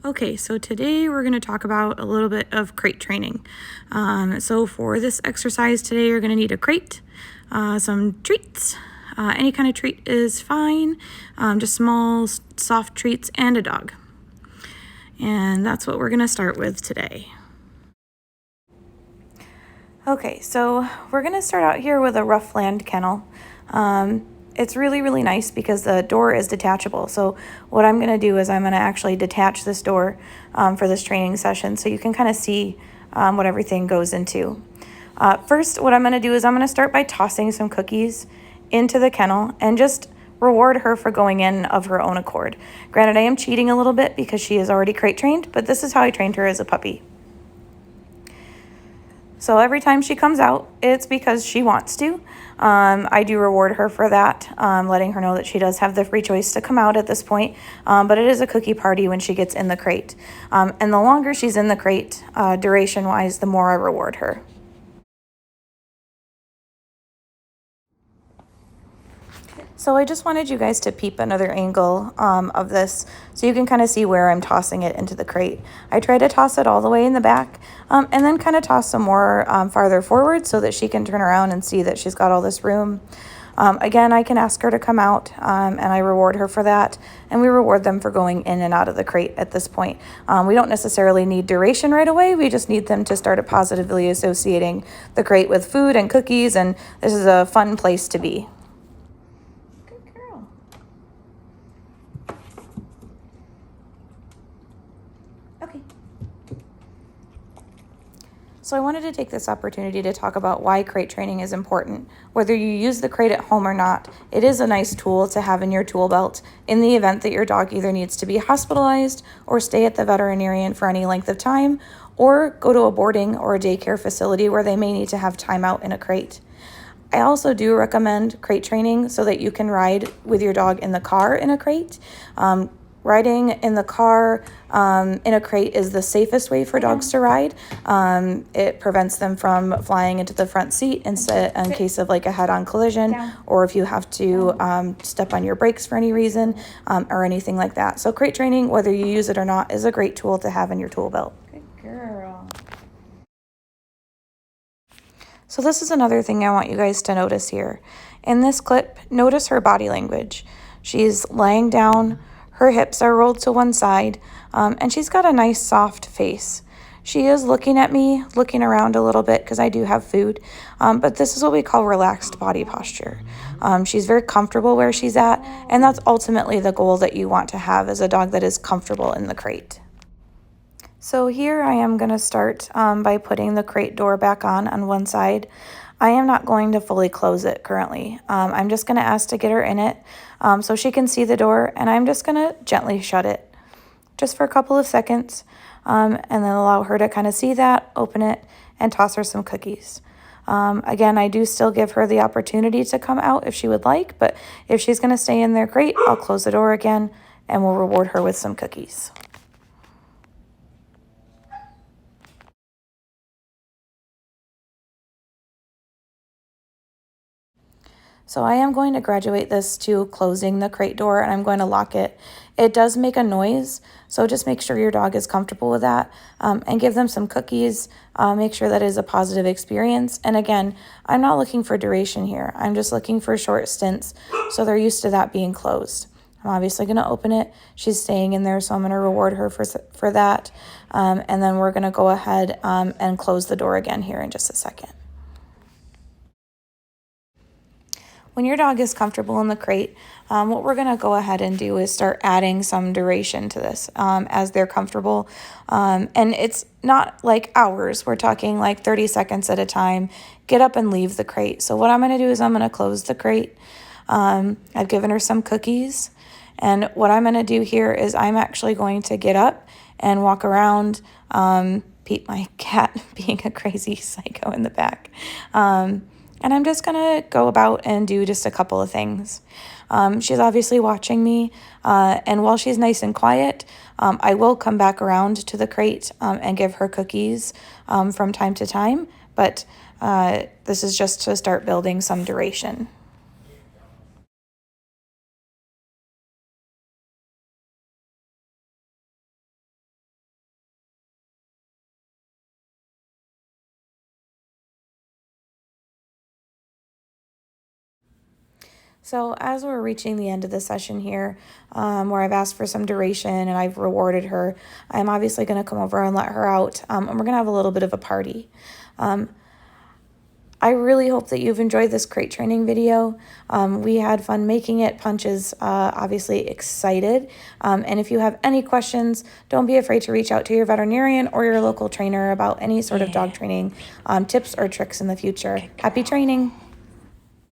Okay, so today we're going to talk about a little bit of crate training. So for this exercise today, you're going to need a crate, some treats. Any kind of treat is fine, just small, soft treats, and a dog. And that's what we're going to start with today. Okay, so we're going to start out here with a Roughland kennel. It's really, really nice because the door is detachable. So what I'm going to do is I'm going to actually detach this door for this training session so you can kind of see what everything goes into. First, what I'm going to do is I'm going to start by tossing some cookies into the kennel and just reward her for going in of her own accord. Granted, I am cheating a little bit because she is already crate trained, but this is how I trained her as a puppy. So every time she comes out, it's because she wants to. I do reward her for that, letting her know that she does have the free choice to come out at this point, but it is a cookie party when she gets in the crate. And the longer she's in the crate, duration-wise, the more I reward her. So I just wanted you guys to peep another angle of this so you can kind of see where I'm tossing it into the crate. I try to toss it all the way in the back and then kind of toss some more farther forward so that she can turn around and see that she's got all this room. Again, I can ask her to come out and I reward her for that. And we reward them for going in and out of the crate at this point. We don't necessarily need duration right away. We just need them to start positively associating the crate with food and cookies. And this is a fun place to be. Okay. So I wanted to take this opportunity to talk about why crate training is important. Whether you use the crate at home or not, it is a nice tool to have in your tool belt in the event that your dog either needs to be hospitalized or stay at the veterinarian for any length of time, or go to a boarding or a daycare facility where they may need to have time out in a crate. I also do recommend crate training so that you can ride with your dog in the car in a crate. Riding in the car in a crate is the safest way for dogs to ride. It prevents them from flying into the front seat in case of like a head-on collision, or if you have to step on your brakes for any reason or anything like that. So crate training, whether you use it or not, is a great tool to have in your tool belt. Good girl. So this is another thing I want you guys to notice here. In this clip, notice her body language. She's laying down, her hips are rolled to one side, and she's got a nice soft face. She is looking at me, looking around a little bit because I do have food, but this is what we call relaxed body posture. She's very comfortable where she's at, and that's ultimately the goal that you want to have as a dog that is comfortable in the crate. So here I am going to start by putting the crate door back on one side. I am not going to fully close it currently. I'm just going to ask to get her in it so she can see the door, and I'm just going to gently shut it just for a couple of seconds and then allow her to kind of see that, open it, and toss her some cookies. Again, I do still give her the opportunity to come out if she would like, but if she's going to stay in there, great. I'll close the door again and we'll reward her with some cookies. So I am going to graduate this to closing the crate door, and I'm going to lock it. It does make a noise, so just make sure your dog is comfortable with that and give them some cookies. Make sure that is a positive experience. And again, I'm not looking for duration here. I'm just looking for short stints, so they're used to that being closed. I'm obviously going to open it. She's staying in there, so I'm going to reward her for that. And then we're going to go ahead and close the door again here in just a second. When your dog is comfortable in the crate, what we're going to go ahead and do is start adding some duration to this as they're comfortable. And it's not like hours. We're talking like 30 seconds at a time. Get up and leave the crate. So what I'm going to do is I'm going to close the crate. I've given her some cookies. And what I'm going to do here is I'm actually going to get up and walk around. Pete, my cat, being a crazy psycho in the back. And I'm just going to go about and do just a couple of things. She's obviously watching me, and while she's nice and quiet, I will come back around to the crate and give her cookies from time to time, but this is just to start building some duration. So as we're reaching the end of the session here, where I've asked for some duration and I've rewarded her, I'm obviously going to come over and let her out, and we're going to have a little bit of a party. I really hope that you've enjoyed this crate training video. We had fun making it. Punch is obviously excited. And if you have any questions, don't be afraid to reach out to your veterinarian or your local trainer about any sort of dog training tips or tricks in the future. Happy training!